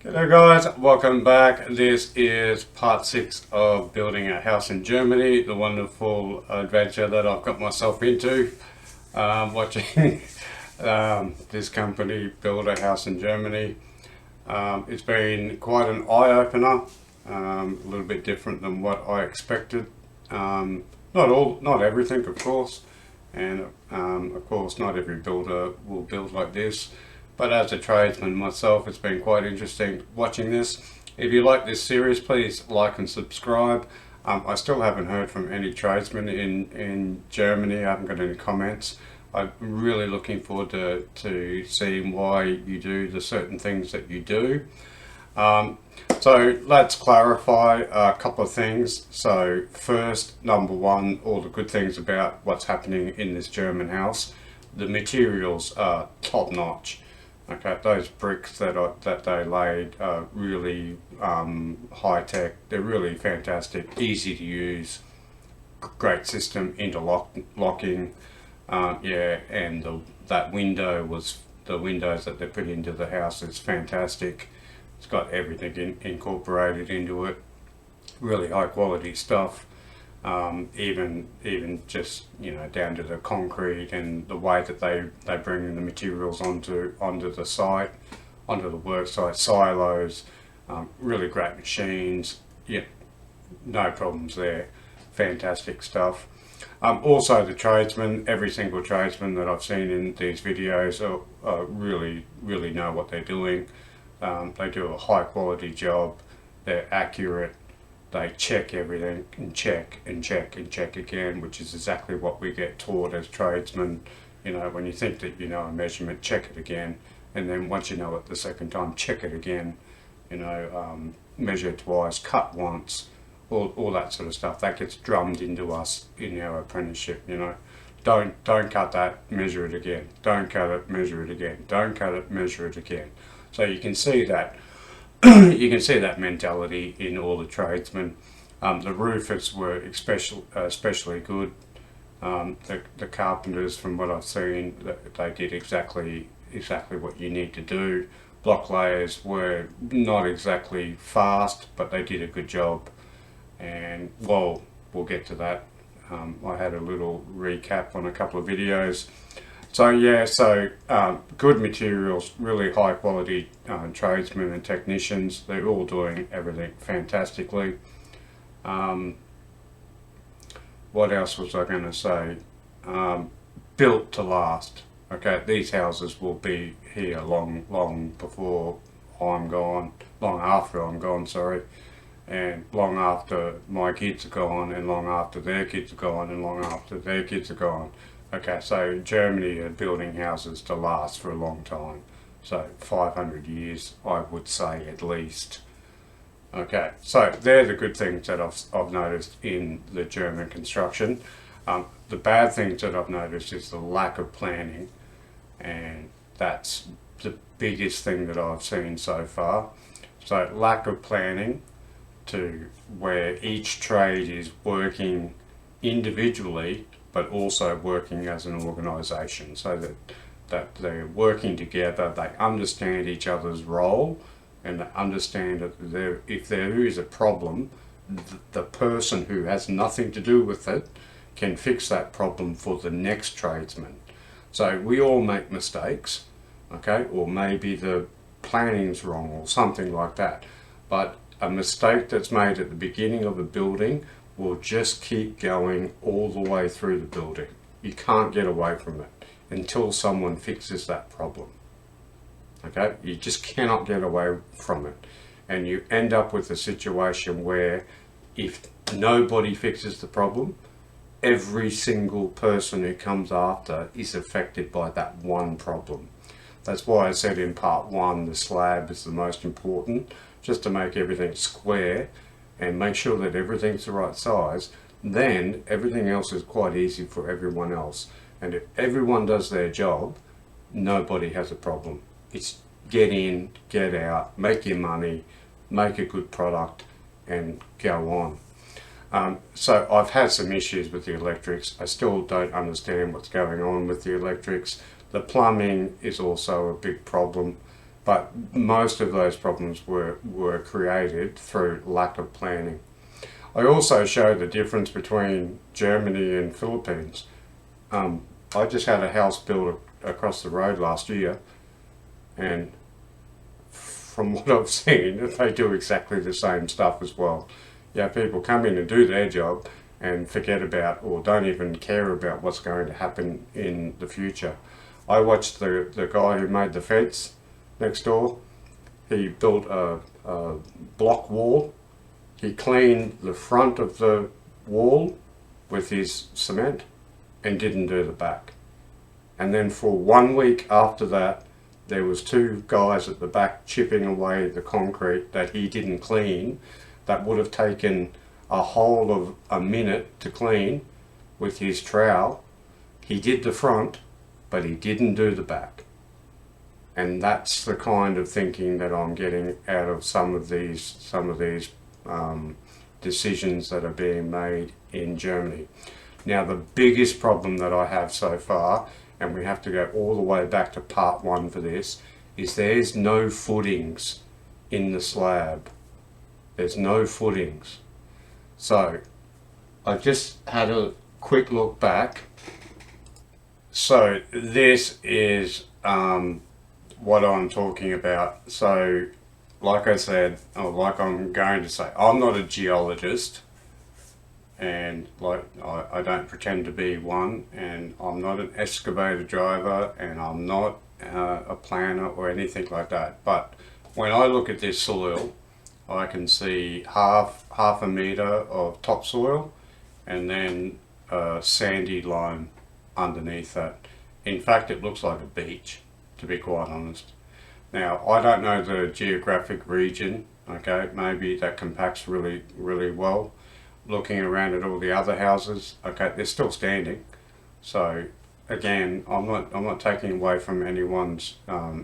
G'day guys, welcome back. This is part 6 of building a house in Germany, the wonderful adventure that I've got myself into, watching this company build a house in Germany. It's been quite an eye-opener, a little bit different than what I expected. Not everything, of course, and of course not every builder will build like this. But as a tradesman myself, it's been quite interesting watching this. If you like this series, please like and subscribe. I still haven't heard from any tradesmen in Germany. I haven't got any comments. I'm really looking forward to seeing why you do the certain things that you do. So let's clarify a couple of things. So first, number one, all the good things about what's happening in this German house. The materials are top notch. Okay, those bricks that they laid are really high tech. They're really fantastic, easy to use, great system, interlocking. Yeah, and that window was the windows that they put into the house is fantastic. It's got everything incorporated into it. Really high quality stuff. Even just down to the concrete and the way that they bring the materials onto the site, onto the work site, silos, really great machines. Yeah, no problems there. Fantastic stuff. Also the tradesmen, every single tradesman that I've seen in these videos really know what they're doing. They do a high quality job. They're accurate. They check everything and check and check and check again, which is exactly what we get taught as tradesmen. When you think that you know a measurement, check it again, and then once you know it the second time, check it again. Measure twice, cut once, all that sort of stuff. That gets drummed into us in our apprenticeship. Don't cut that, measure it again. Don't cut it, measure it again. Don't cut it, measure it again. So you can see that. You can see that mentality in all the tradesmen. The roofers were especially good. The carpenters, from what I've seen, they did exactly what you need to do. Block layers were not exactly fast, but they did a good job. And well, we'll get to that. I had a little recap on a couple of videos. So yeah, good materials, really high quality tradesmen and technicians. They're all doing everything fantastically. What else was I going to say? Built to last. Okay, these houses will be here long before I'm gone, long after I'm gone, sorry, and long after my kids are gone, and long after their kids are gone, and long after their kids are gone. Okay, so Germany are building houses to last for a long time. So 500 years, I would say, at least. Okay, so they're the good things that I've noticed in the German construction. The bad things that I've noticed is the lack of planning, and that's the biggest thing that I've seen so far. So lack of planning to where each trade is working individually but also working as an organisation, so that they're working together, they understand each other's role, and they understand that if there is a problem, the person who has nothing to do with it can fix that problem for the next tradesman. So we all make mistakes, okay, or maybe the planning's wrong or something like that, but a mistake that's made at the beginning of a building will just keep going all the way through the building. You can't get away from it until someone fixes that problem. Okay, you just cannot get away from it, and you end up with a situation where if nobody fixes the problem, every single person who comes after is affected by that one problem. That's why I said in part 1 the slab is the most important, just to make everything square and make sure that everything's the right size. Then everything else is quite easy for everyone else, and if everyone does their job, nobody has a problem. It's get in, get out, make your money, make a good product, and go on. So I've had some issues with the electrics. I still don't understand what's going on with the electrics. The plumbing is also a big problem. But most of those problems were created through lack of planning. I also show the difference between Germany and Philippines. I just had a house built across the road last year, and from what I've seen, they do exactly the same stuff as well. Yeah, people come in and do their job and forget about, or don't even care about what's going to happen in the future. I watched the guy who made the fence next door. He built a block wall. He cleaned the front of the wall with his cement and didn't do the back. And then for 1 week after that, there was 2 guys at the back chipping away the concrete that he didn't clean. That would have taken a whole of a minute to clean with his trowel. He did the front, but he didn't do the back. And that's the kind of thinking that I'm getting out of some of these decisions that are being made in Germany. Now, the biggest problem that I have so far, and we have to go all the way back to part 1 for this, is there's no footings in the slab. There's no footings. So I just had a quick look back. So this is what I'm talking about. So like I said, or like I'm going to say, I'm not a geologist, and like I don't pretend to be one, and I'm not an excavator driver, and I'm not a planner or anything like that. But when I look at this soil, I can see half a meter of topsoil and then a sandy line underneath that. In fact, it looks like a beach, to be quite honest. Now, I don't know the geographic region, okay, maybe that compacts really well. Looking around at all the other houses, okay, they're still standing. So again, I'm not taking away from anyone's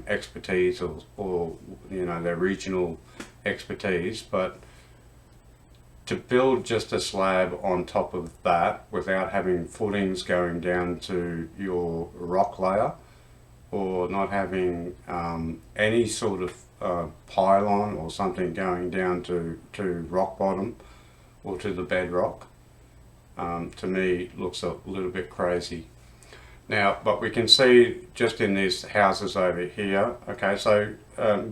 expertise or you know, their regional expertise, but to build just a slab on top of that without having footings going down to your rock layer, or not having any sort of pylon or something going down to rock bottom or to the bedrock, to me looks a little bit crazy. Now, but we can see just in these houses over here, okay, so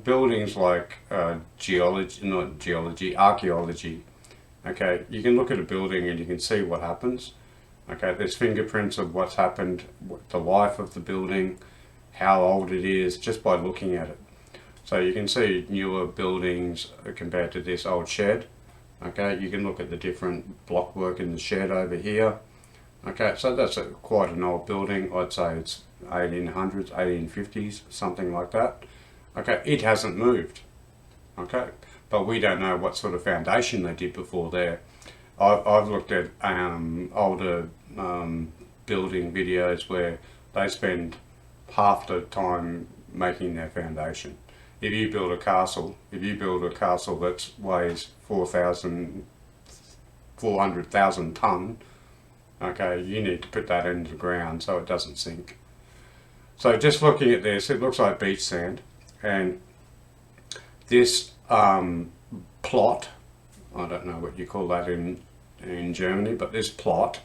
buildings like archaeology, okay, you can look at a building and you can see what happens. Okay, there's fingerprints of what's happened, the life of the building, how old it is, just by looking at it. So you can see newer buildings compared to this old shed. Okay, you can look at the different block work in the shed over here. Okay, so that's quite an old building. I'd say it's 1800s, 1850s, something like that. Okay, it hasn't moved. Okay, but we don't know what sort of foundation they did before there. I've looked at older building videos where they spend half the time making their foundation. If you build a castle that weighs 400,000 tonne, okay, you need to put that into the ground so it doesn't sink. So just looking at this, it looks like beach sand, and this plot, I don't know what you call that in Germany, but this plot,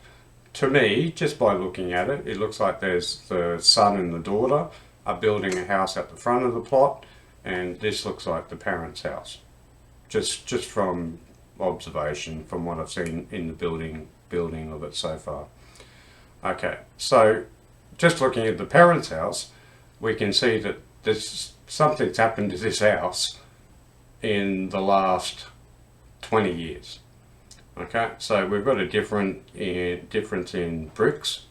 to me, just by looking at it, it looks like there's the son and the daughter are building a house at the front of the plot, and this looks like the parents' house. Just from observation, from what I've seen in the building of it so far. Okay, so just looking at the parents' house, we can see that something's happened to this house in the last 20 years. Okay, so we've got a difference in bricks.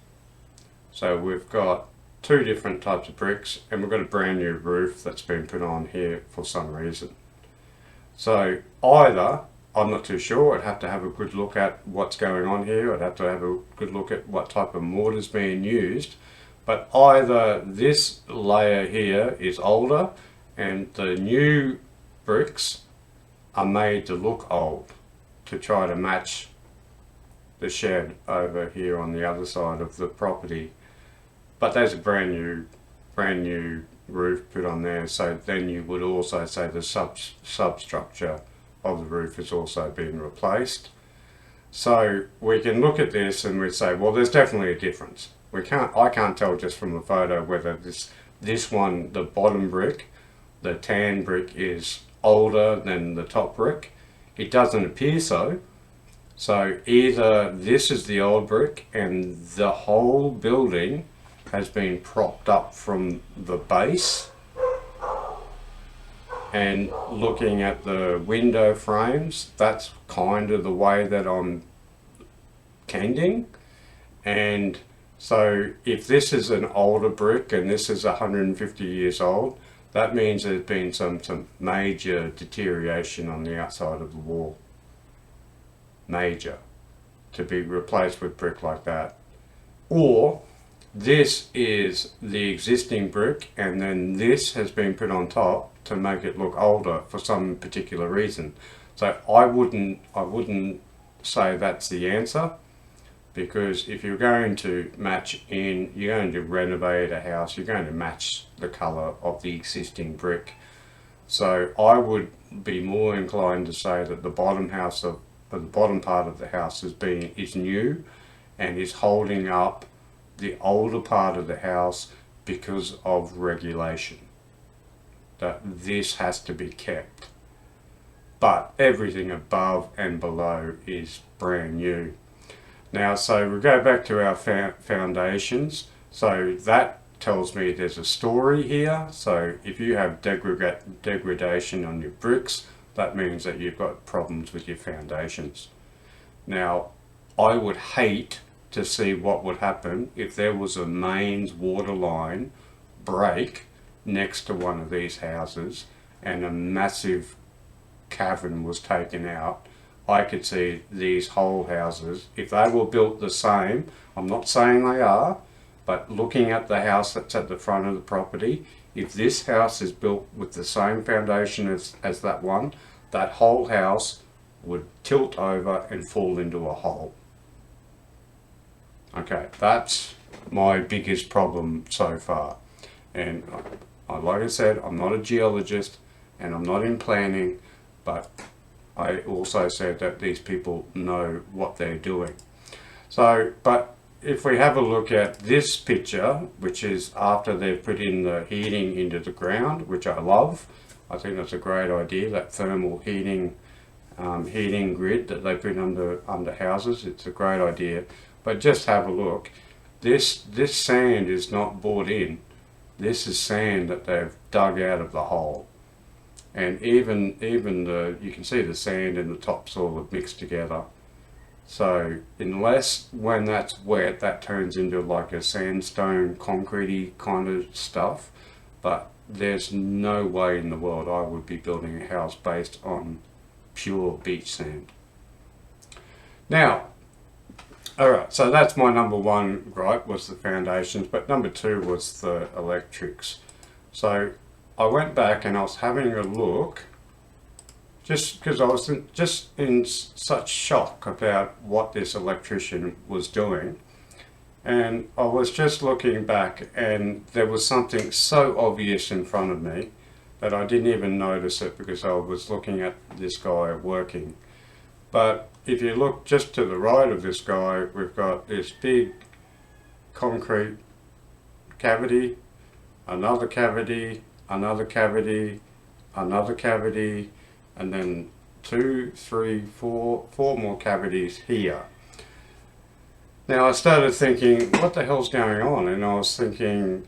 So we've got 2 different types of bricks, and we've got a brand new roof that's been put on here for some reason. So either, I'm not too sure, I'd have to have a good look at what's going on here, I'd have to have a good look at what type of mortar's being used, but either this layer here is older and the new bricks are made to look old to try to match the shed over here on the other side of the property. But there's a brand new roof put on there, so then you would also say the substructure of the roof has also been replaced. So we can look at this and we say, well, there's definitely a difference. I can't tell just from the photo whether this one, the bottom brick, the tan brick, is older than the top brick. It doesn't appear so. So either this is the old brick and the whole building has been propped up from the base, and looking at the window frames, that's kind of the way that I'm tending. And so if this is an older brick and this is 150 years old, that means there's been some major deterioration on the outside of the wall. Major. To be replaced with brick like that. Or this is the existing brick and then this has been put on top to make it look older for some particular reason. So I wouldn't say that's the answer, because if you're going to match in, you're going to renovate a house, you're going to match the colour of the existing brick. So I would be more inclined to say that the bottom part of the house is new and is holding up the older part of the house because of regulation. That this has to be kept. But everything above and below is brand new. Now, so we go back to our foundations. So that tells me there's a story here. So if you have degradation on your bricks, that means that you've got problems with your foundations. Now, I would hate to see what would happen if there was a mains water line break next to one of these houses and a massive cavern was taken out. I could see these whole houses, if they were built the same, I'm not saying they are, but looking at the house that's at the front of the property, if this house is built with the same foundation as that one, that whole house would tilt over and fall into a hole. Okay, that's my biggest problem so far. And like I said, I'm not a geologist and I'm not in planning, but I also said that these people know what they're doing. So, but if we have a look at this picture, which is after they've put in the heating into the ground, which I love. I think that's a great idea, that thermal heating grid that they put under houses. It's a great idea. But just have a look. This sand is not brought in. This is sand that they've dug out of the hole. And even you can see the sand and the topsoil have mixed together. So unless when that's wet, that turns into like a sandstone, concretey kind of stuff. But there's no way in the world I would be building a house based on pure beach sand. Now, alright, so that's my number one gripe, was the foundations, but number two was the electrics. So I went back and I was having a look, just because I was in such shock about what this electrician was doing. And I was just looking back and there was something so obvious in front of me that I didn't even notice it because I was looking at this guy working. But if you look just to the right of this guy, we've got this big concrete cavity, another cavity, another cavity, another cavity, and then 2, 3, 4 more cavities here. Now I started thinking, what the hell's going on? And I was thinking,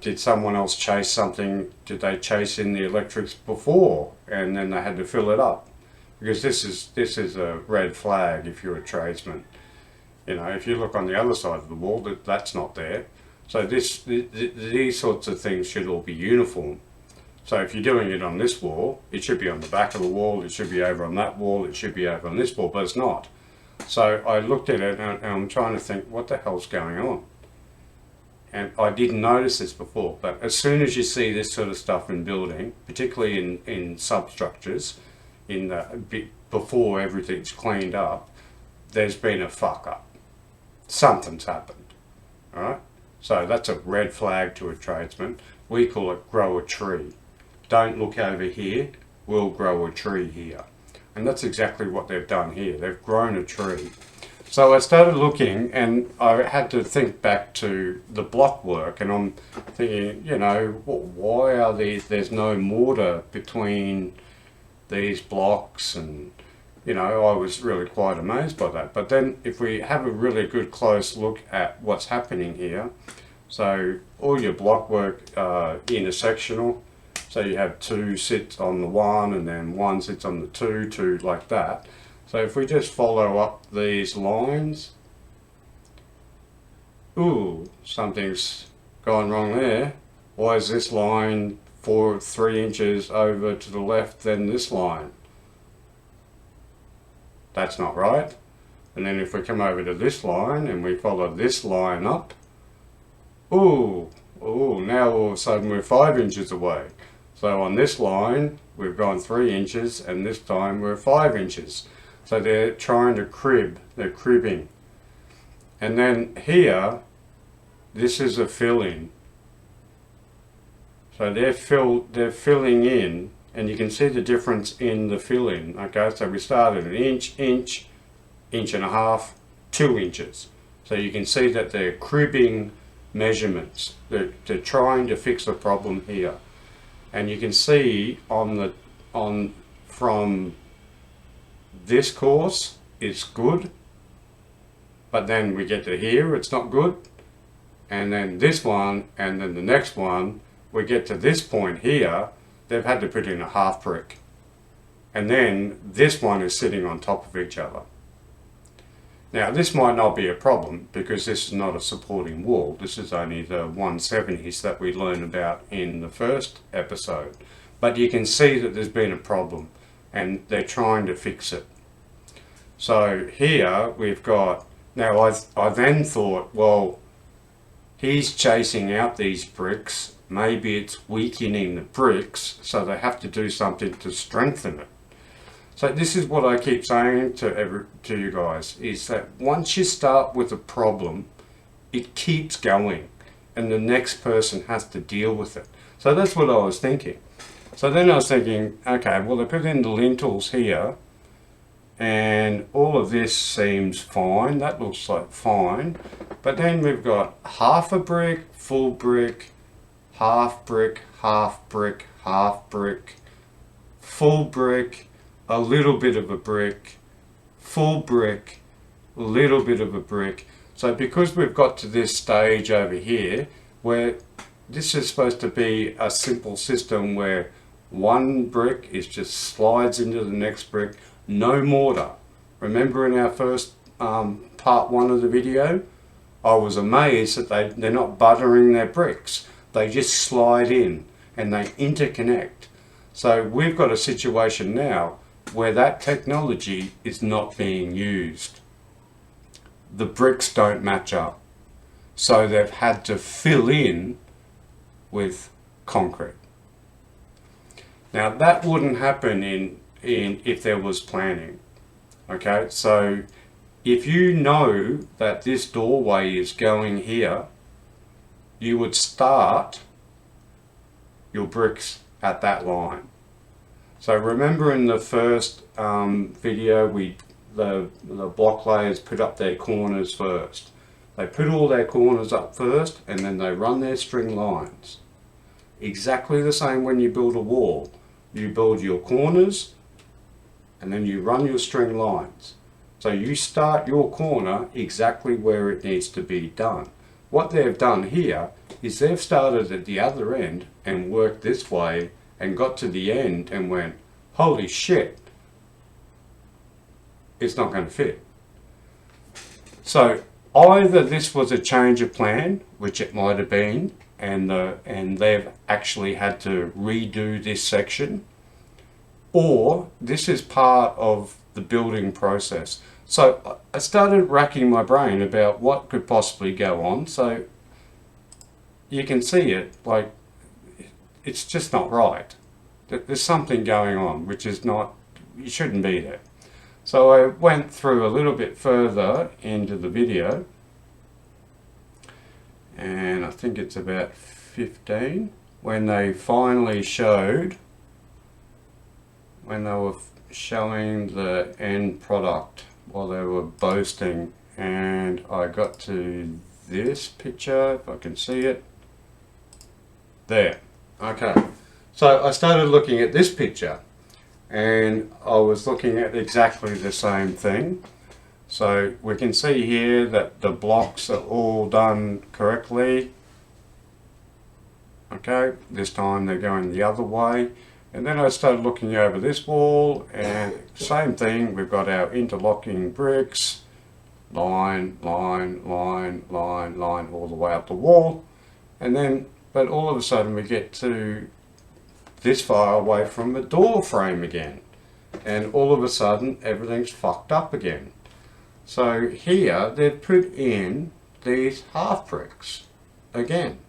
did someone else chase something? Did they chase in the electrics before and then they had to fill it up? Because this is a red flag if you're a tradesman. You know, if you look on the other side of the wall, that's not there. So these sorts of things should all be uniform. So if you're doing it on this wall, it should be on the back of the wall, it should be over on that wall, it should be over on this wall, but it's not. So I looked at it and I'm trying to think, what the hell's going on? And I didn't notice this before, but as soon as you see this sort of stuff in building, particularly in substructures, before everything's cleaned up, there's been a fuck up. Something's happened, all right? So that's a red flag to a tradesman. We call it grow a tree. Don't look over here, we'll grow a tree here. And that's exactly what they've done here. They've grown a tree. So I started looking and I had to think back to the block work, and I'm thinking, you know, why are there's no mortar between these blocks? And you know, I was really quite amazed by that. But then if we have a really good close look at what's happening here, so all your block work intersectional, so you have 2 sits on the 1 and then 1 sits on the 2, 2 like that. So if we just follow up these lines, ooh, something's gone wrong there. Why is this line 3 inches over to the left than this line? That's not right. And then if we come over to this line and we follow this line up, ooh, now all of a sudden we're 5 inches away. So on this line we've gone 3 inches, and this time we're 5 inches. So they're trying to crib, they're cribbing. And then here, this is a fill-in. So they're filling in, and you can see the difference in the fill-in. Okay, so we started an inch, inch and a half, 2 inches. So you can see that they're cribbing measurements. They're trying to fix the problem here. And you can see from this course it's good, but then we get to here, it's not good, and then this one, and then the next one, we get to this point here, they've had to put in a half brick, and then this one is sitting on top of each other. Now this might not be a problem because this is not a supporting wall. This is only the 170s that we learned about in the first episode, but you can see that there's been a problem and they're trying to fix it. So here we've got, now I then thought, well, he's chasing out these bricks, maybe it's weakening the bricks, so they have to do something to strengthen it. So this is what I keep saying to you guys, is that once you start with a problem, it keeps going and the next person has to deal with it. So that's what I was thinking. So then I was thinking, okay, well, they put in the lintels here and all of this seems fine. That looks like fine. But then we've got half a brick, full brick, half brick, half brick, half brick, full brick, a little bit of a brick, full brick, a little bit of a brick. So because we've got to this stage over here where this is supposed to be a simple system where one brick is just slides into the next brick, no mortar. Remember in our first part 1 of the video, I was amazed that they're not buttering their bricks. They just slide in and they interconnect. So we've got a situation now where that technology is not being used. The bricks don't match up. So they've had to fill in with concrete. Now that wouldn't happen in if there was planning. Okay, so if you know that this doorway is going here, you would start your bricks at that line. So remember in the first video, the block layers put up their corners first. They put all their corners up first and then they run their string lines. Exactly the same when you build a wall. You build your corners and then you run your string lines. So you start your corner exactly where it needs to be done. What they've done here is they've started at the other end and worked this way and got to the end and went, holy shit, it's not going to fit. So either this was a change of plan, which it might have been, and they've actually had to redo this section, or this is part of the building process. So I started racking my brain about what could possibly go on. So you can see it, like, it's just not right. There's something going on which is not, you shouldn't be there. So I went through a little bit further into the video and I think it's about 15, when they finally showed, when they were showing the end product while they were boasting, and I got to this picture, if I can see it, there. Okay, so I started looking at this picture and I was looking at exactly the same thing. So we can see here that the blocks are all done correctly. Okay, this time they're going the other way. And then I started looking over this wall, and same thing, we've got our interlocking bricks, line, line, line, line, line, all the way up the wall. And then, but all of a sudden we get to this far away from the door frame again. And all of a sudden everything's fucked up again. So here they've put in these half bricks again.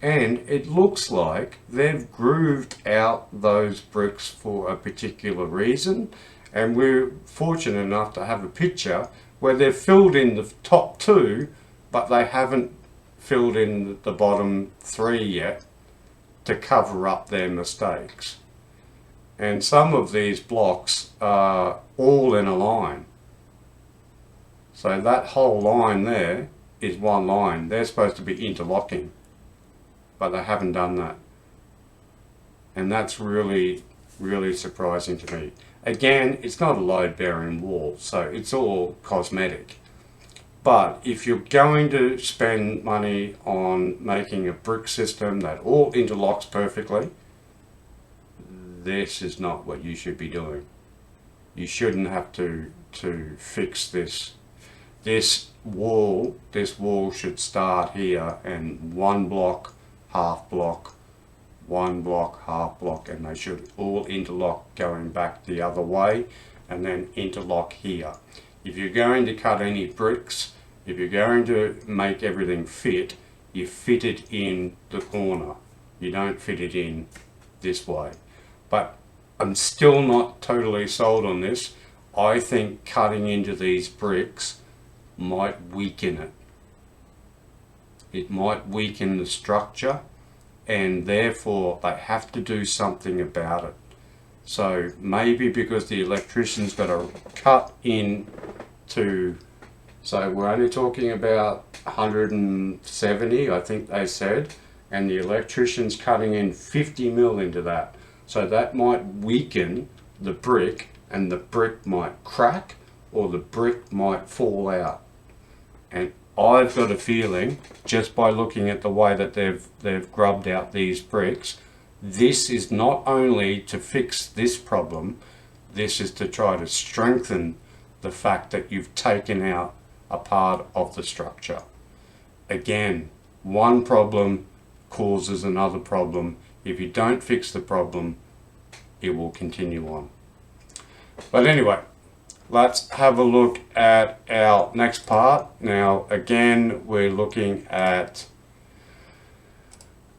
And it looks like they've grooved out those bricks for a particular reason, and we're fortunate enough to have a picture where they've filled in the top two, but they haven't filled in the bottom three yet to cover up their mistakes. And some of these blocks are all in a line. So that whole line there is one line. They're supposed to be interlocking, but they haven't done that. And that's really, really surprising to me. Again, it's not a load-bearing wall, so it's all cosmetic. But if you're going to spend money on making a brick system that all interlocks perfectly, this is not what you should be doing. You shouldn't have to fix this. This wall should start here, and one block, half block, one block, half block, and they should all interlock going back the other way, and then interlock here. If you're going to cut any bricks, if you're going to make everything fit, you fit it in the corner. You don't fit it in this way. But I'm still not totally sold on this. I think cutting into these bricks might weaken it. It might weaken the structure, and therefore they have to do something about it. So maybe because the electrician's got to cut in to, so we're only talking about 170, I think they said, and the electrician's cutting in 50 mil into that. So that might weaken the brick, and the brick might crack, or the brick might fall out. And I've got a feeling, just by looking at the way that they've grubbed out these bricks, this is not only to fix this problem, this is to try to strengthen the fact that you've taken out a part of the structure. Again, one problem causes another problem. If you don't fix the problem, it will continue on. But anyway, let's have a look at our next part. Now, again, we're looking at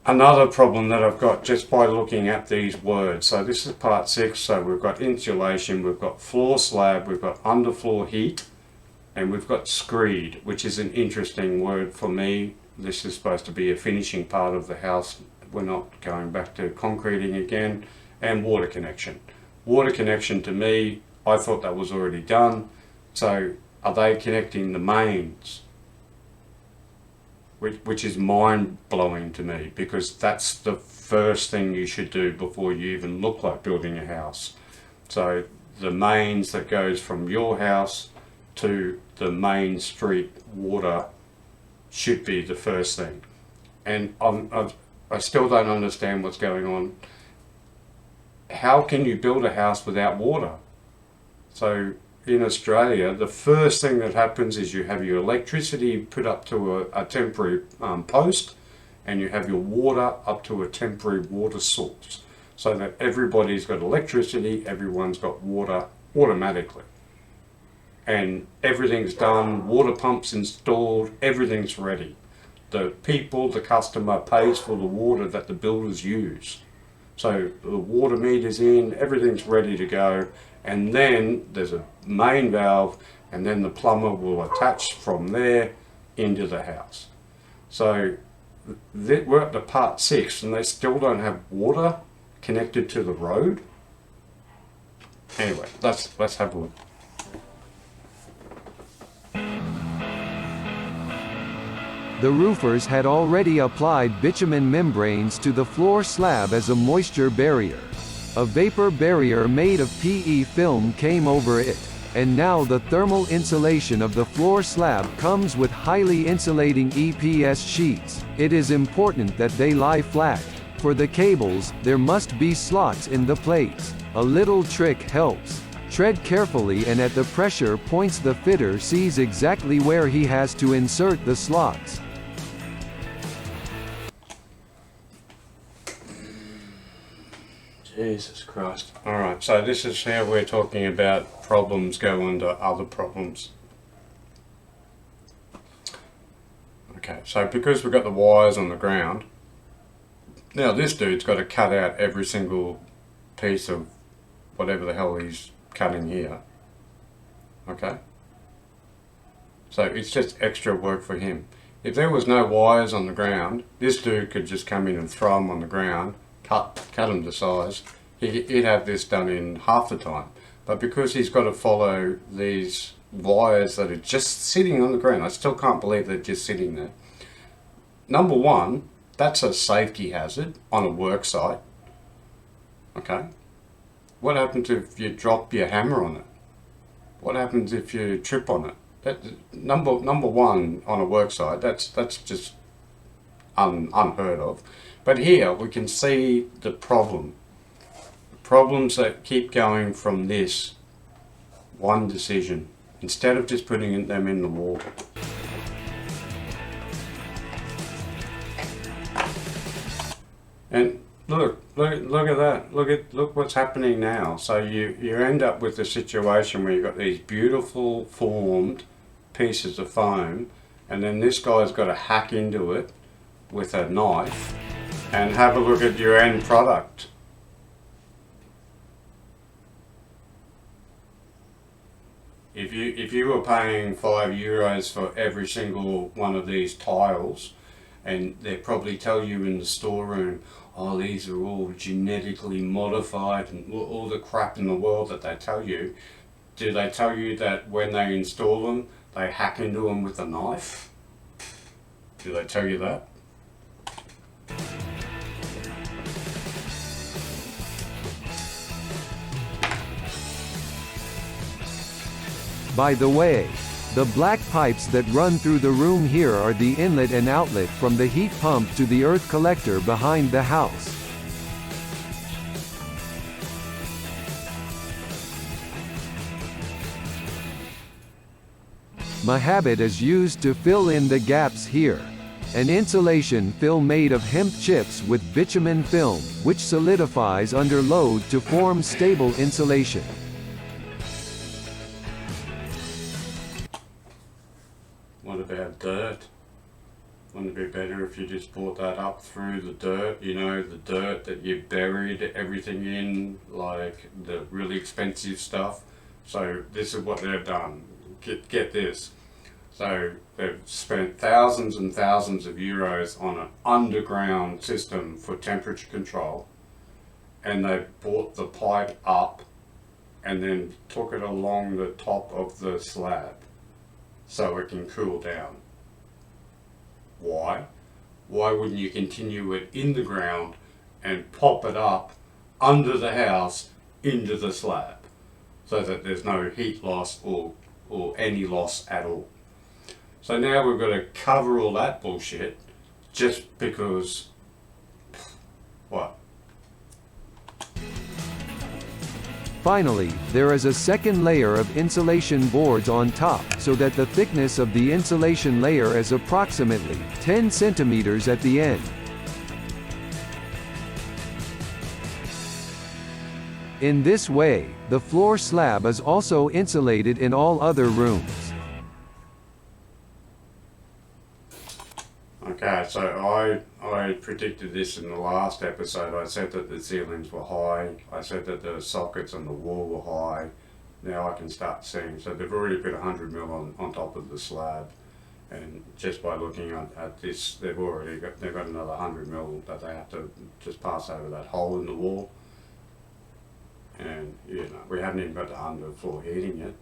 another problem that I've got just by looking at these words. So this is part 6. So we've got insulation, we've got floor slab, we've got underfloor heat, and we've got screed, which is an interesting word for me. This is supposed to be a finishing part of the house. We're not going back to concreting again. And water connection. Water connection, to me, I thought that was already done. So are they connecting the mains? Which is mind-blowing to me, because that's the first thing you should do before you even look like building a house. So the mains that goes from your house to the main street water should be the first thing. And I still don't understand what's going on. How can you build a house without water? So in Australia, the first thing that happens is you have your electricity put up to a temporary post, and you have your water up to a temporary water source, so that everybody's got electricity, everyone's got water automatically. And everything's done, water pumps installed, everything's ready. The customer pays for the water that the builders use. So the water meter's in, everything's ready to go, and then there's a main valve, and then the plumber will attach from there into the house. So we're up to part 6 and they still don't have water connected to the road. Anyway, let's have a look. The roofers had already applied bitumen membranes to the floor slab as a moisture barrier. A vapor barrier made of PE film came over it, and now the thermal insulation of the floor slab comes with highly insulating EPS sheets. It is important that they lie flat. For the cables, there must be slots in the plates. A little trick helps. Tread carefully and at the pressure points the fitter sees exactly where he has to insert the slots. Jesus Christ. Alright, so this is how we're talking about problems go into other problems. Okay, so because we've got the wires on the ground, now this dude's got to cut out every single piece of whatever the hell he's cutting here. Okay? So it's just extra work for him. If there was no wires on the ground, this dude could just come in and throw them on the ground, cut them to size. He'd have this done in half the time. But because he's got to follow these wires that are just sitting on the ground, I still can't believe they're just sitting there. Number one, that's a safety hazard on a work site. Okay? What happens if you drop your hammer on it? What happens if you trip on it? Number one on a work site, that's just unheard of. But here we can see the problems that keep going from this one decision instead of just putting them in the wall. And look at that. Look what's happening now. So you end up with a situation where you've got these beautiful formed pieces of foam, and then this guy's got to hack into it with a knife and have a look at your end product. If you were paying €5 for every single one of these tiles, and they probably tell you in the storeroom, oh, these are all genetically modified and all the crap in the world that they tell you, do they tell you that when they install them, they hack into them with a knife? Do they tell you that? By the way, the black pipes that run through the room here are the inlet and outlet from the heat pump to the earth collector behind the house. Mahabit is used to fill in the gaps here. An insulation fill made of hemp chips with bitumen film, which solidifies under load to form stable insulation. What about dirt? Wouldn't it be better if you just brought that up through the dirt? You know, the dirt that you buried everything in, like the really expensive stuff. So this is what they've done. Get this. So they've spent thousands and thousands of euros on an underground system for temperature control, and they brought the pipe up and then took it along the top of the slab so it can cool down. Why? Why wouldn't you continue it in the ground and pop it up under the house into the slab so that there's no heat loss or any loss at all? So now we've got to cover all that bullshit just because, what? Finally, there is a second layer of insulation boards on top, so that the thickness of the insulation layer is approximately 10 centimeters at the end. In this way, the floor slab is also insulated in all other rooms. Okay, so I predicted this in the last episode. I said that the ceilings were high. I said that the sockets on the wall were high. Now I can start seeing. So they've already put 100 mil on top of the slab. And just by looking at this, they've got another 100 mil that they have to just pass over that hole in the wall. And you know, we haven't even got the underfloor heating yet.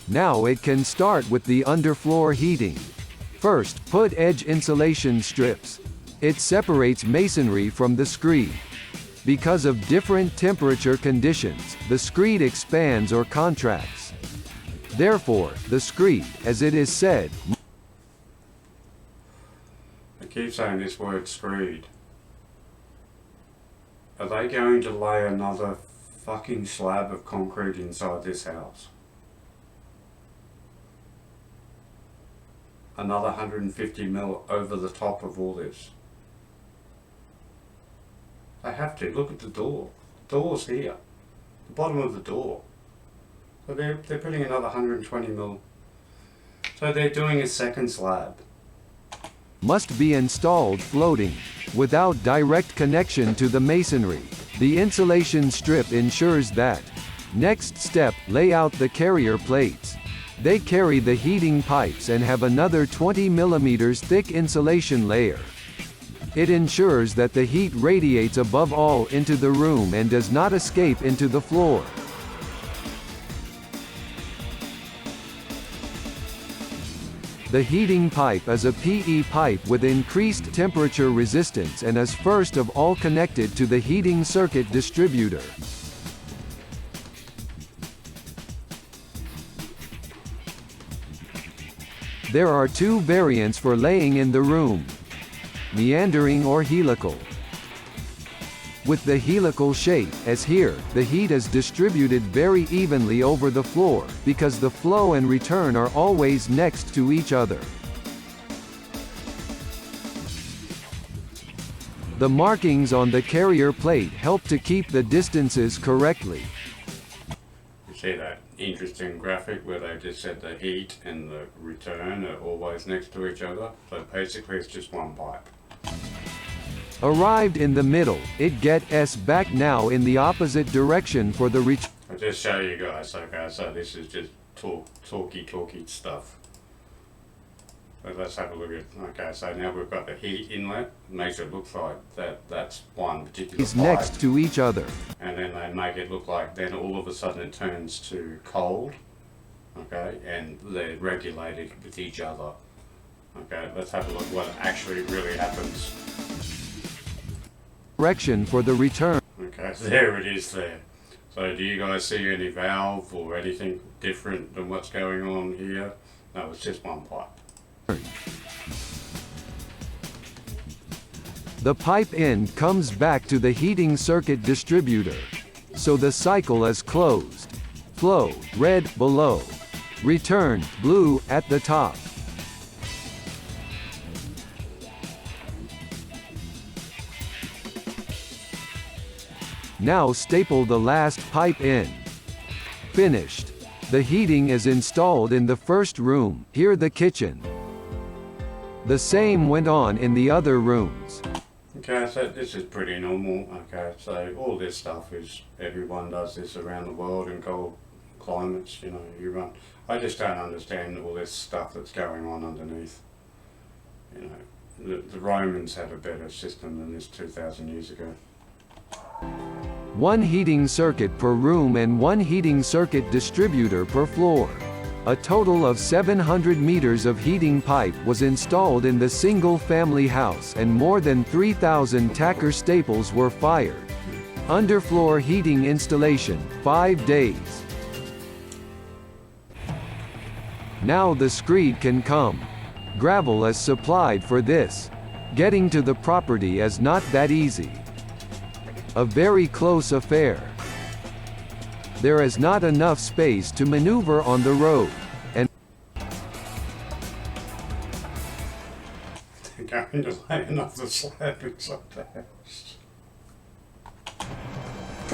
Now it can start with the underfloor heating. First, put edge insulation strips. It separates masonry from the screed. Because of different temperature conditions, the screed expands or contracts. Therefore, the screed, as it is said, I keep saying this word screed. Are they going to lay another fucking slab of concrete inside this house? Another 150 mil over the top of all this. They have to. Look at the door. The door's here. The bottom of the door. So they're putting another 120 mil. So they're doing a second slab. must be installed floating, without direct connection to the masonry. The insulation strip ensures that. Next step, lay out the carrier plates. They carry the heating pipes and have another 20 mm thick insulation layer. It ensures that the heat radiates above all into the room and does not escape into the floor. The heating pipe is a PE pipe with increased temperature resistance and is first of all connected to the heating circuit distributor. There are two variants for laying in the room: meandering or helical. With the helical shape, as here, the heat is distributed very evenly over the floor, because the flow and return are always next to each other. The markings on the carrier plate help to keep the distances correctly. You see that interesting graphic where they just said the heat and the return are always next to each other? So basically it's just one pipe. Arrived in the middle, it gets back now in the opposite direction for the return. I'll just show you guys, okay, so this is just talky stuff. So let's have a look at, okay, so now we've got the heat inlet. It makes it look like that's one particular pipe. Next to each other. And then they make it look like then all of a sudden it turns to cold, okay, and they're regulated with each other. Okay, let's have a look what actually really happens. Direction for the return. Okay, so there it is there. So do you guys see any valve or anything different than what's going on here? No, it's just one pipe. The pipe end comes back to the heating circuit distributor. So the cycle is closed. Flow, red, below. Return, blue, at the top. Now staple the last pipe in. Finished. The heating is installed in the first room, here the kitchen. The same went on in the other rooms. Okay, so this is pretty normal. Okay, so all this stuff is, everyone does this around the world in cold climates, you know, you run. I just don't understand all this stuff that's going on underneath. You know, the Romans had a better system than this 2,000 years ago. One heating circuit per room and one heating circuit distributor per floor. A total of 700 meters of heating pipe was installed in the single-family house and more than 3,000 tacker staples were fired. Underfloor heating installation, 5 days. Now the screed can come. Gravel is supplied for this. Getting to the property is not that easy. A very close affair. There is not enough space to maneuver on the road, and They're going to lay another slab inside the house.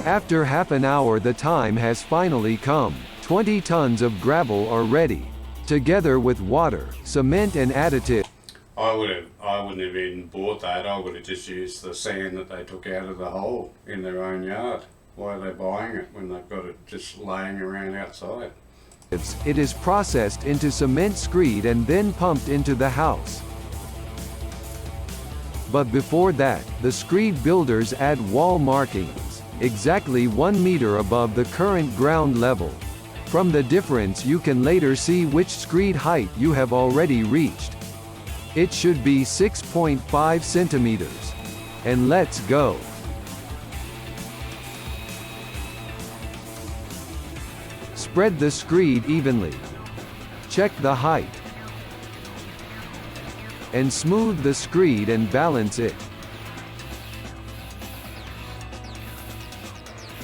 after half an hour the time has finally come. 20 tons of gravel are ready, together with water, cement and additive. I wouldn't have even bought that. I would have just used the sand that they took out of the hole in their own yard. Why are they buying it when they've got it just laying around outside? It is processed into cement screed and then pumped into the house. But before that, the screed builders add wall markings, exactly 1 meter above the current ground level. From the difference you can later see which screed height you have already reached. It should be 6.5 centimeters. And let's go. Spread the screed evenly. Check the height. And smooth the screed and balance it.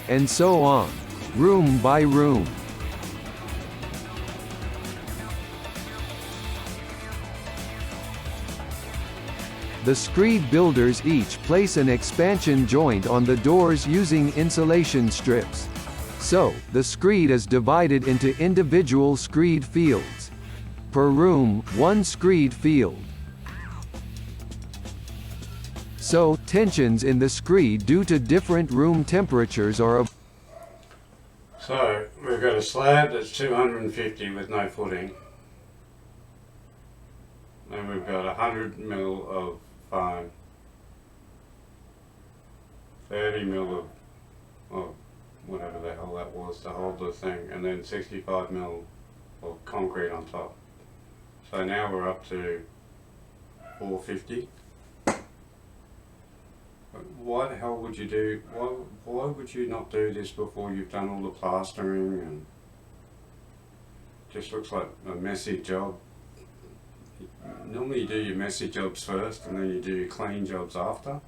And so on, room by room. The screed builders each place an expansion joint on the doors using insulation strips. So, the screed is divided into individual screed fields. Per room, 1 screed field. So, tensions in the screed due to different room temperatures are So, we've got a slab that's 250 with no footing. And we've got 100 mil of foam. 30 mil of whatever the hell that was to hold the thing, and then 65 mil of concrete on top. So now we're up to 450. Why the hell would you do, why would you not do this before you've done all the plastering? And just looks like a messy job. Normally you do your messy jobs first and then you do your clean jobs after.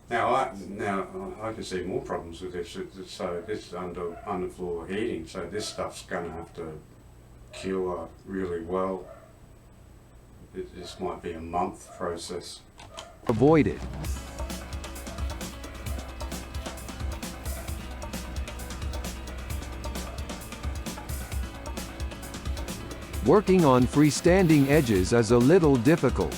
Now I can see more problems with this. So this is underfloor heating, so this stuff's going to have to cure really well. This might be a month process. avoided. Working on freestanding edges is a little difficult.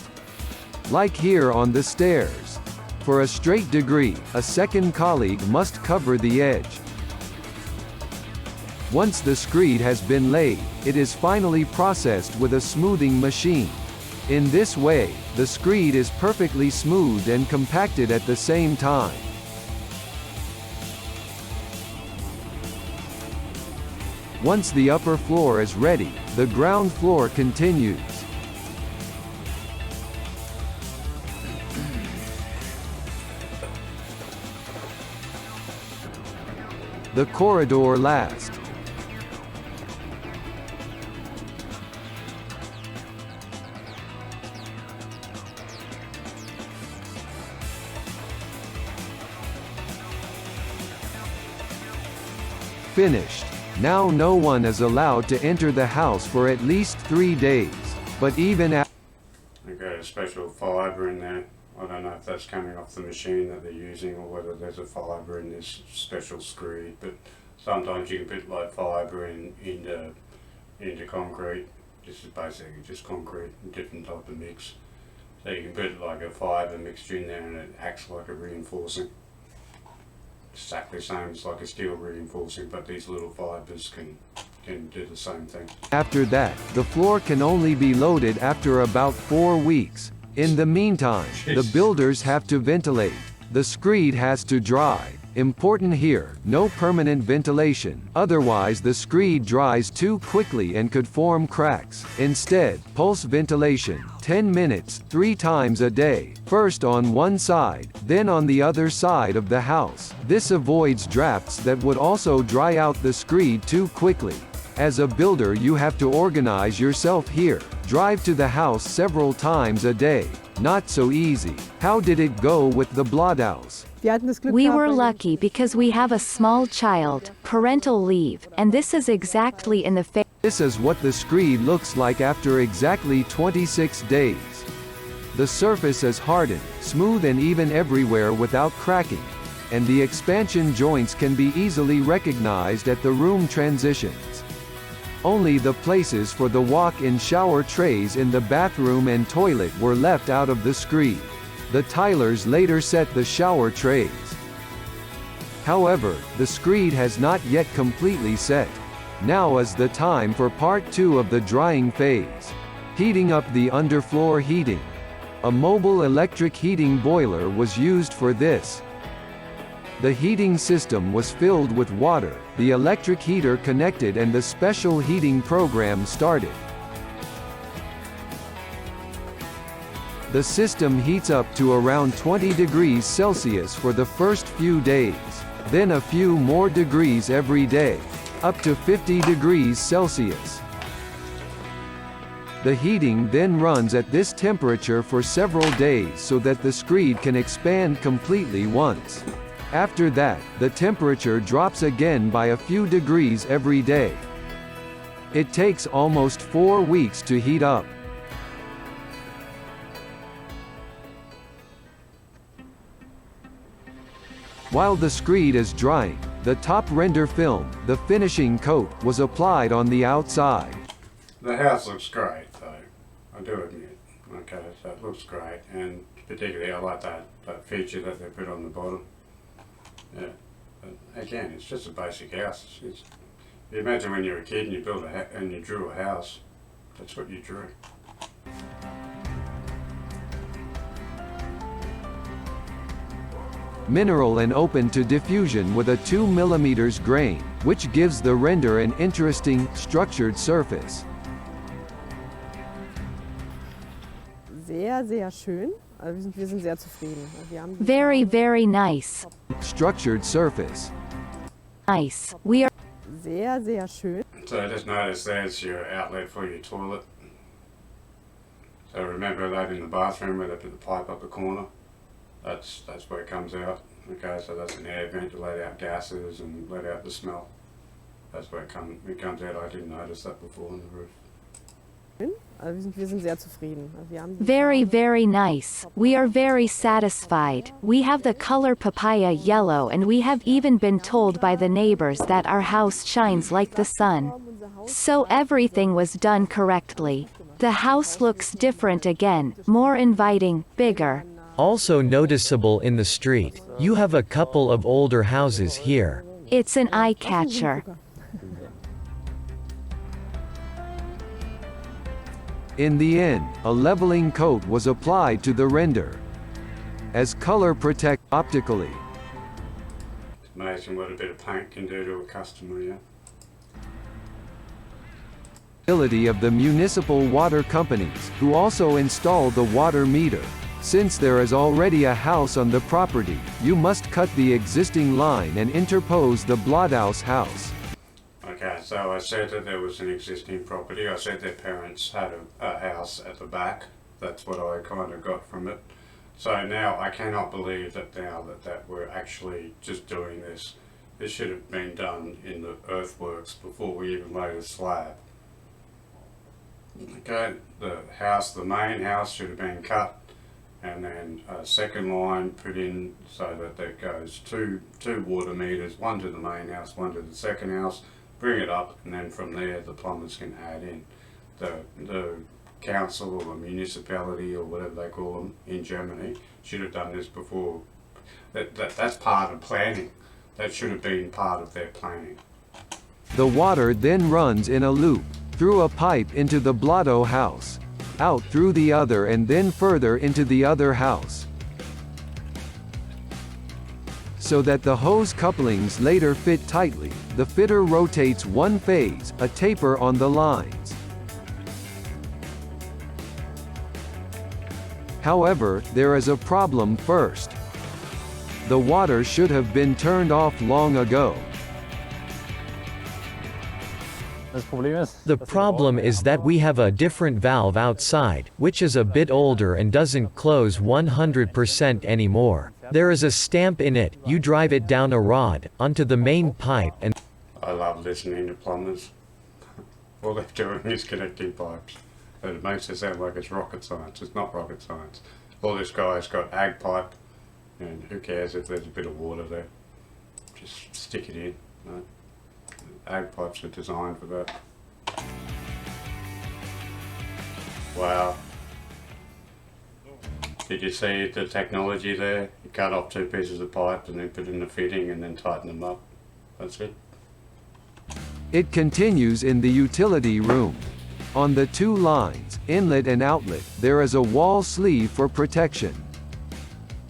Like here on the stairs. For a straight degree, a second colleague must cover the edge. Once the screed has been laid, it is finally processed with a smoothing machine. In this way, the screed is perfectly smoothed and compacted at the same time. Once the upper floor is ready, the ground floor continues. The corridor last. Finished. Now no one is allowed to enter the house for at least 3 days, but even after They've got a special fibre in there. I don't know if that's coming off the machine that they're using or whether there's a fibre in this special screed, but sometimes you can put like fibre into concrete. This is basically just concrete, a different type of mix. So you can put like a fibre mixture in there and it acts like a reinforcing. Exactly the same as like a steel reinforcing, but these little fibres can do the same thing. After that, the floor can only be loaded after about 4 weeks. In the meantime, the builders have to ventilate. The screed has to dry. Important here, no permanent ventilation, otherwise the screed dries too quickly and could form cracks. Instead, pulse ventilation, 10 minutes, 3 times a day, first on one side, then on the other side of the house. This avoids drafts that would also dry out the screed too quickly. As a builder you have to organize yourself here. Drive to the house several times a day. Not so easy. How did it go with the Blothouse? We were lucky because we have a small child, parental leave, and this is exactly in the phase. This is what the screed looks like after exactly 26 days. The surface is hardened, smooth and even everywhere without cracking, and the expansion joints can be easily recognized at the room transitions. Only the places for the walk-in shower trays in the bathroom and toilet were left out of the screed. The tilers later set the shower trays. However, the screed has not yet completely set. Now is the time for part 2 of the drying phase. Heating up the underfloor heating. A mobile electric heating boiler was used for this. The heating system was filled with water, the electric heater connected and the special heating program started. The system heats up to around 20 degrees Celsius for the first few days, then a few more degrees every day, up to 50 degrees Celsius. The heating then runs at this temperature for several days so that the screed can expand completely once. After that, the temperature drops again by a few degrees every day. It takes almost 4 weeks to heat up. While the screed is drying, the top render film, the finishing coat, was applied on the outside. The house looks great though, I do admit. Okay, so it looks great, and particularly I like that feature that they put on the bottom. Yeah, but again, it's just a basic house. You imagine when you were a kid and you built and you drew a house, that's what you drew. Mineral and open to diffusion with a 2 mm grain, which gives the render an interesting, structured surface. Sehr, sehr schön. Also wir sind sehr zufrieden. Very, very nice. Structured surface. Nice. We are Sehr, sehr schön. So just notice there's your outlet for your toilet. So remember that in the bathroom where they put the pipe up the corner? That's where it comes out. Okay, so that's an air vent to let out gases and let out the smell. That's where it comes out. I didn't notice that before on the roof. Also wir sind sehr zufrieden. very, very nice. We are very satisfied. We have the color papaya yellow and we have even been told by the neighbors that our house shines like the sun. So everything was done correctly. The house looks different again, more inviting, bigger. Also noticeable in the street, you have a couple of older houses here. It's an eye catcher. In the end, a leveling coat was applied to the render. As color protect optically. It's amazing what a bit of paint can do to a customer, yeah. Ability of the municipal water companies, who also installed the water meter. Since there is already a house on the property, you must cut the existing line and interpose the Blothouse house. Okay, so I said that there was an existing property. I said their parents had a house at the back. That's what I kind of got from it. So now I cannot believe that that we're actually just doing this. This should have been done in the earthworks before we even laid a slab. Okay, the main house should have been cut, and then a second line put in so that there goes two water meters, one to the main house, one to the second house, bring it up, and then from there the plumbers can add in. The council or the municipality or whatever they call them in Germany should have done this before. That's part of planning. That should have been part of their planning. The water then runs in a loop, through a pipe into the Blotto house, out through the other and then further into the other house. So that the hose couplings later fit tightly, the fitter rotates one phase, a taper on the lines. However, there is a problem first. The water should have been turned off long ago. The problem is that we have a different valve outside, which is a bit older and doesn't close 100% anymore. There is a stamp in it, you drive it down a rod, onto the main pipe and... I love listening to plumbers. All they're doing is connecting pipes. And it makes it sound like it's rocket science. It's not rocket science. All this guy's got ag pipe, and who cares if there's a bit of water there. Just stick it in. Right? Ag pipes are designed for that. Wow. Did you see the technology there? You cut off 2 pieces of pipe and then put in the fitting and then tighten them up. That's it. It continues in the utility room. On the two lines, inlet and outlet, there is a wall sleeve for protection.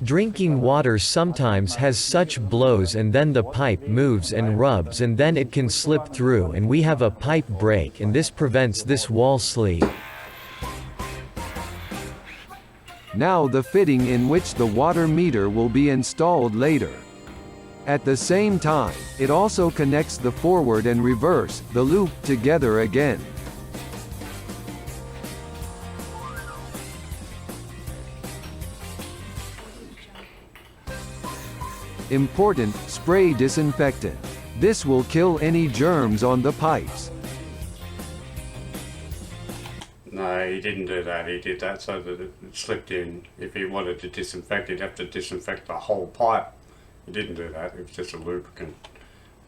Drinking water sometimes has such blows and then the pipe moves and rubs and then it can slip through and we have a pipe break and this prevents this wall sleeve. Now the fitting in which the water meter will be installed later. At the same time, it also connects the forward and reverse, the loop, together again. Important, spray disinfectant. This will kill any germs on the pipes. No, he didn't do that. He did that so that it slipped in. If he wanted to disinfect, he'd have to disinfect the whole pipe. He didn't do that. It was just a lubricant.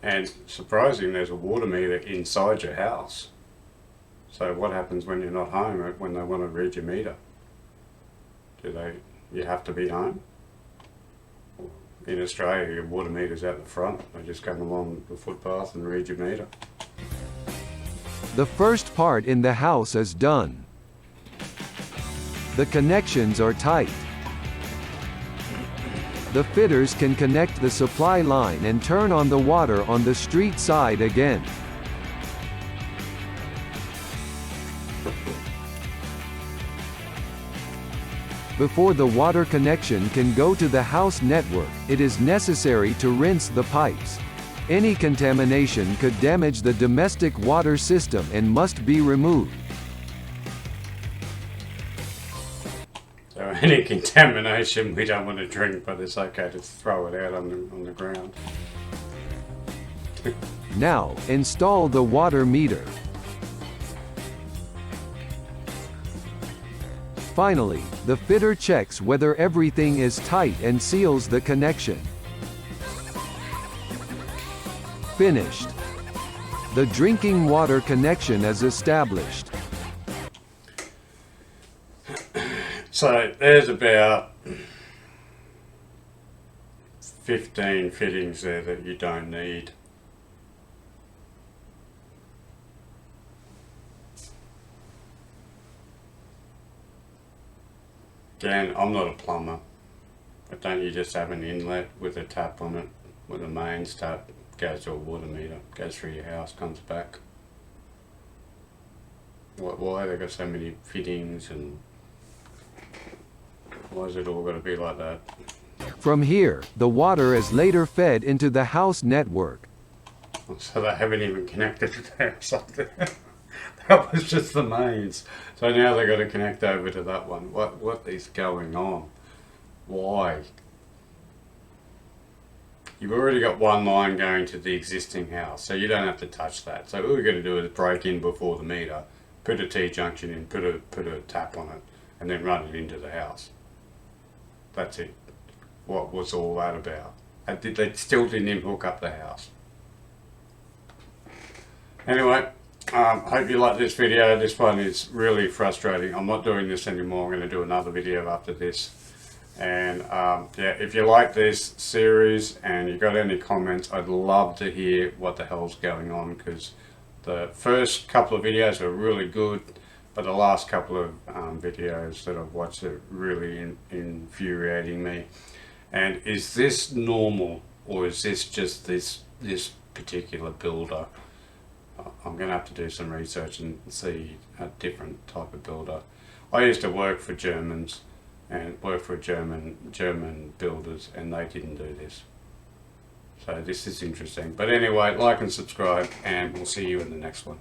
And surprising, there's a water meter inside your house. So what happens when you're not home, when they want to read your meter? You have to be home? In Australia, your water meter's out the front. They just come along the footpath and read your meter. The first part in the house is done. The connections are tight. The fitters can connect the supply line and turn on the water on the street side again. Before the water connection can go to the house network, it is necessary to rinse the pipes. Any contamination could damage the domestic water system and must be removed. So any contamination we don't want to drink, but it's okay to throw it out on the ground. Now, install the water meter. Finally, the fitter checks whether everything is tight and seals the connection. Finished. The drinking water connection is established. So there's about 15 fittings there that you don't need. Again, I'm not a plumber, but don't you just have an inlet with a tap on it, with a mains tap, goes to a water meter, goes through your house, comes back? Why they got so many fittings, and why is it all got to be like that? From here, the water is later fed into the house network. So they haven't even connected to the house up there. That was just the mains. So now they've got to connect over to that one. What is going on? Why? You've already got one line going to the existing house, so you don't have to touch that. So all you're going to do is break in before the meter, put a T-junction in, put a tap on it, and then run it into the house. That's it. What was all that about? They still didn't even hook up the house. Anyway, hope you like this video. This one is really frustrating. I'm not doing this anymore. I'm going to do another video after this. And yeah, if you like this series and you got any comments, I'd love to hear what the hell's going on, because the first couple of videos are really good, but the last couple of videos that I've watched are really infuriating me. And is this normal, or is this just this particular builder? I'm going to have to do some research and see a different type of builder. I used to work for Germans and work for German builders, and they didn't do this. So this is interesting. But anyway, like and subscribe, and we'll see you in the next one.